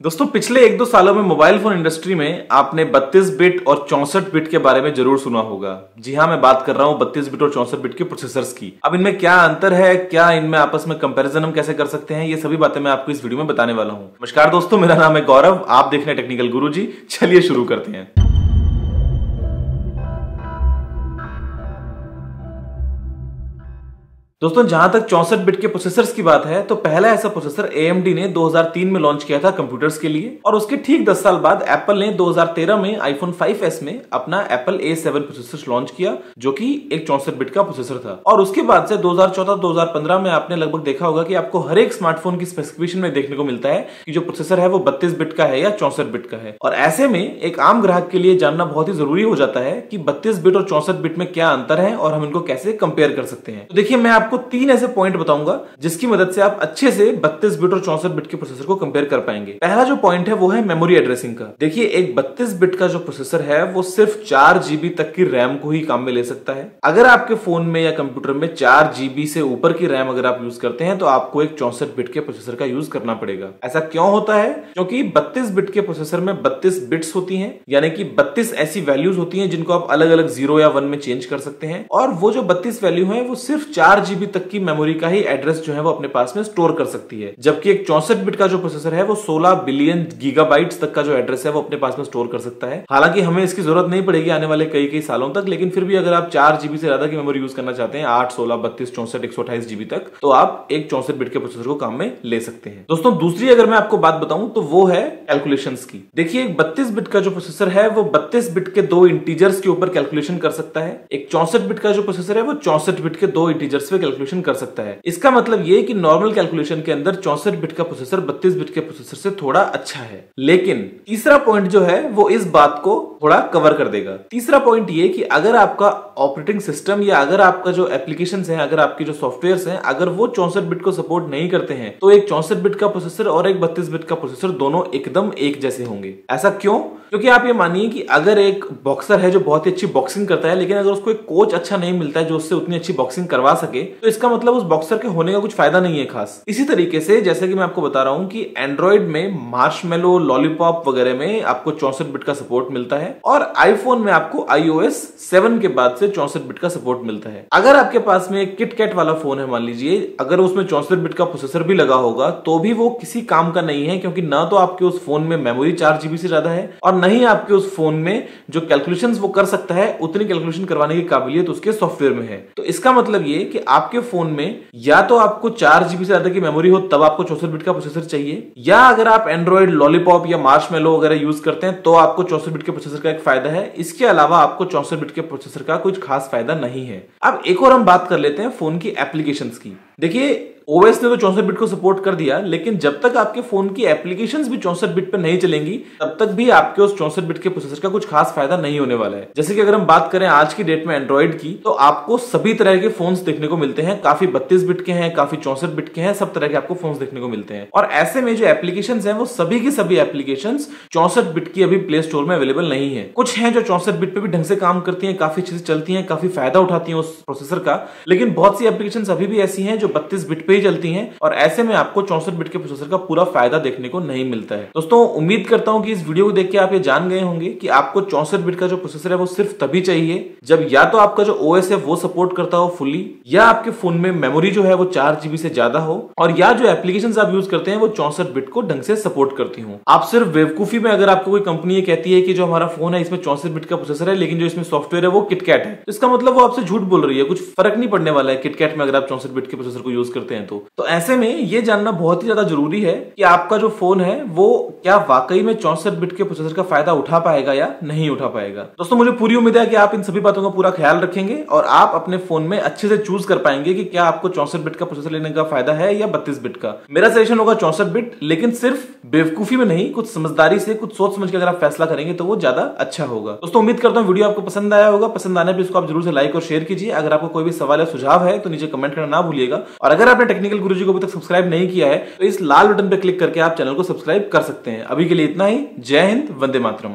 दोस्तों पिछले 1-2 सालों में मोबाइल फोन इंडस्ट्री में आपने 32 बिट और 64 बिट के बारे में जरूर सुना होगा। जी हाँ, मैं बात कर रहा हूँ 32 बिट और 64 बिट के प्रोसेसर्स की। अब इनमें क्या अंतर है, क्या इनमें आपस में कंपैरिजन हम कैसे कर सकते हैं, ये सभी बातें मैं आपको इस वीडियो में बताने वाला हूँ। नमस्कार दोस्तों, मेरा नाम है गौरव, आप देख रहे हैं टेक्निकल गुरुजी। चलिए शुरू करते हैं। दोस्तों जहां तक 64 बिट के प्रोसेसर्स की बात है तो पहला ऐसा प्रोसेसर AMD ने 2003 में लॉन्च किया था कंप्यूटर्स के लिए, और उसके ठीक 10 साल बाद एप्पल ने 2013 में आईफोन 5S में अपना एप्पल A7 प्रोसेसर लॉन्च किया, जो कि एक 64 बिट का प्रोसेसर था। और उसके बाद से 2014-2015 में आपने लगभग देखा होगा कि आपको हर एक स्मार्टफोन की स्पेसिफिकेशन में देखने को मिलता है कि जो प्रोसेसर है वो 32 बिट का है या 64 बिट का है। और ऐसे में एक आम ग्राहक के लिए जानना बहुत ही जरूरी हो जाता है कि 32 बिट और 64 बिट में क्या अंतर है और हम इनको कैसे कंपेयर कर सकते हैं। तो देखिए, मैं आपको 3 ऐसे पॉइंट बताऊंगा जिसकी मदद से आप अच्छे से 32 बिट और 64 बिट के प्रोसेसर को कंपेयर कर पाएंगे। पहला जो पॉइंट है वो है मेमोरी एड्रेसिंग का। देखिए, एक 32 बिट का जो प्रोसेसर है वो सिर्फ 4 GB तक की रैम को ही काम में ले सकता है। अगर आपके फोन में या कंप्यूटर में 4 GB से ऊपर की रैम अगर आप यूज करते हैं तो आपको एक 64 बिट के प्रोसेसर का यूज करना पड़ेगा। ऐसा क्यों होता है? क्योंकि 32 बिट के प्रोसेसर में 32 बिट्स होती हैं, यानी कि 32 ऐसी वैल्यूज होती हैं जिनको आप अलग अलग 0 या 1 में चेंज कर सकते हैं। और वो जो 32 वैल्यू है वो सिर्फ 4 GB तक की मेमोरी का ही एड्रेस जो है वो अपने पास में स्टोर कर सकती है, जबकि एक 64 बिट का जो प्रोसेसर है वो 16 बिलियन गीगाबाइट्स तक का जो एड्रेस है वो अपने पास में स्टोर कर सकता है। हालांकि हमें इसकी जरूरत नहीं पड़ेगी आने वाले कई सालों तक, लेकिन फिर भी अगर आप 4 GB से ज्यादा की मेमोरी यूज करना चाहते हैं, 8, 16, 32, 64, 128 GB तक, तो आप एक 64 बिट के प्रोसेसर को काम में ले सकते हैं। दोस्तों दूसरी अगर मैं आपको बात बताऊं तो वो है कैलकुलेशंस की। देखिए, एक 32 बिट का जो प्रोसेसर है वो 32 बिट के 2 इंटीजर्स के ऊपर कैलकुलेशन कर सकता है। एक 64 बिट का जो प्रोसेसर है वो 64 बिट के 2 इंटीजर्स पे कैलकुलेशन कर सकता है। इसका मतलब ये कि नॉर्मल कैलकुलेशन के अंदर 64 बिट का प्रोसेसर 32 बिट के प्रोसेसर से थोड़ा अच्छा है। लेकिन तीसरा पॉइंट जो है वो इस बात को थोड़ा कवर कर देगा। तीसरा पॉइंट ये कि अगर आपका ऑपरेटिंग सिस्टम या अगर आपका जो एप्लीकेशंस हैं, अगर आपकी जो सॉफ्टवेयर्स हैं, अगर वो 64 बिट को सपोर्ट नहीं करते हैं तो एक 64 बिट का प्रोसेसर और एक 32 बिट का प्रोसेसर दोनों एकदम एक जैसे होंगे। ऐसा क्यों? क्योंकि आप ये मानिए कि अगर एक बॉक्सर है जो बहुत ही अच्छी बॉक्सिंग करता है, लेकिन अगर उसको एक कोच अच्छा नहीं मिलता है जो उससे उतनी अच्छी बॉक्सिंग करवा सके, तो इसका मतलब उस बॉक्सर के होने का कुछ फायदा नहीं है खास। इसी तरीके से जैसे कि मैं आपको बता रहा हूं कि एंड्रॉइड में मार्शमेलो, लॉलीपॉप वगैरह में आपको 64 बिट का सपोर्ट मिलता है, और आईफोन में आपको iOS 7 के बाद से 64 बिट का सपोर्ट मिलता है। अगर आपके पास में एक किटकैट वाला फोन है, मान लीजिए, अगर उसमें 64 बिट का प्रोसेसर भी लगा होगा तो भी वो किसी काम का नहीं है, क्योंकि ना तो आपके उस फोन में मेमोरी 4 GB से ज्यादा है और नहीं आपके उस फोन में जो कैलकुलेशंस वो कर सकता है उतनी कैलकुलेशन करवाने की काबिलियत उसके सॉफ्टवेयर में है। तो इसका मतलब ये कि आपके फोन में या तो आपको 4 GB से ज्यादा की मेमोरी हो तब आपको 64 बिट का प्रोसेसर चाहिए, या अगर आप एंड्रॉइड, लॉलीपॉप या मार्शमेलो वगैरह यूज करते हैं तो आपको 64 बिट के प्रोसेसर का एक फायदा है। इसके अलावा आपको 64 बिट के प्रोसेसर का कुछ खास फायदा नहीं है। अब एक और हम बात कर लेते हैं फोन की एप्लीकेशंस की। देखिए, OS ने तो 64 बिट को सपोर्ट कर दिया, लेकिन जब तक आपके फोन की एप्लीकेशंस भी 64 बिट पर नहीं चलेंगी तब तक भी आपके उस 64 बिट के प्रोसेसर का कुछ खास फायदा नहीं होने वाला है। जैसे कि अगर हम बात करें आज की डेट में एंड्रॉइड की, तो आपको सभी तरह के फोन्स देखने को मिलते हैं। काफी 32 बिट के हैं, काफी 64 बिट के हैं, सब तरह के आपको फोन्स देखने को मिलते हैं। और ऐसे में जो एप्लीकेशंस हैं वो सभी की सभी एप्लीकेशंस 64 बिट की अभी प्ले स्टोर में अवेलेबल नहीं है। कुछ हैं जो 64 बिट पे भी ढंग से काम करती हैं, काफी चीजें चलती हैं, काफी फायदा उठाती हैं उस प्रोसेसर का, लेकिन बहुत सी एप्लीकेशंस अभी भी ऐसी हैं जो 32 बिट पे ही चलती हैं, और ऐसे में आपको 64 बिट के प्रोसेसर का पूरा फायदा देखने को नहीं मिलता है। दोस्तों उम्मीद करता हूं कि इस वीडियो को देख के आप ये जान गए होंगे कि आपको 64 बिट का जो प्रोसेसर है वो सिर्फ तभी चाहिए जब या तो आपका जो OS है वो सपोर्ट करता हो फुल्ली, या आपके फोन में मेमोरी जो है वो 4 GB से ज्यादा हो, और या जो एप्लीकेशंस आप यूज करते हैं वो 64 बिट को ढंग से सपोर्ट करती हो। आप सिर्फ बेवकूफी में अगर आपको कोई कंपनी ये कहती है कि जो हमारा फोन है इसमें 64 बिट का प्रोसेसर है लेकिन जो इसमें सॉफ्टवेयर है वो किटकैट है, तो इसका मतलब वो आपसे झूठ बोल रही है। कुछ फर्क नहीं पड़ने वाला है किटकैट में अगर आप 64 बिट के प्रोसेसर को यूज करते हैं तो ऐसे में ये जानना बहुत ही ज्यादा जरूरी है कि आपका जो फोन है वो क्या वाकई में 64 बिट के प्रोसेसर का फायदा उठा पाएगा या नहीं उठा पाएगा। दोस्तों मुझे पूरी उम्मीद है कि आप इन सभी बातों का पूरा ख्याल रखेंगे और आप अपने फोन में अच्छे से चूज कर पाएंगे कि क्या आपको 64 बिट का प्रोसेसर लेने का फायदा है या 32 बिट का। मेरा सजेशन होगा 64 बिट, लेकिन सिर्फ बेवकूफी में नहीं, कुछ समझदारी से, कुछ सोच समझ के अगर आप फैसला करेंगे तो वो ज्यादा अच्छा होगा। दोस्तों उम्मीद करता हूँ वीडियो आपको पसंद आया होगा। पसंद आने पर इसको आप जरूर से लाइक और शेयर कीजिए। अगर आपको कोई भी सवाल या सुझाव है तो नीचे कमेंट करना ना भूलिएगा, और अगर आपने टेक्निकल गुरुजी को अभी तक सब्सक्राइब नहीं किया है तो इस लाल बटन पर क्लिक करके आप चैनल को सब्सक्राइब कर सकते हैं। अभी के लिए इतना ही। जय हिंद, वंदे मातरम।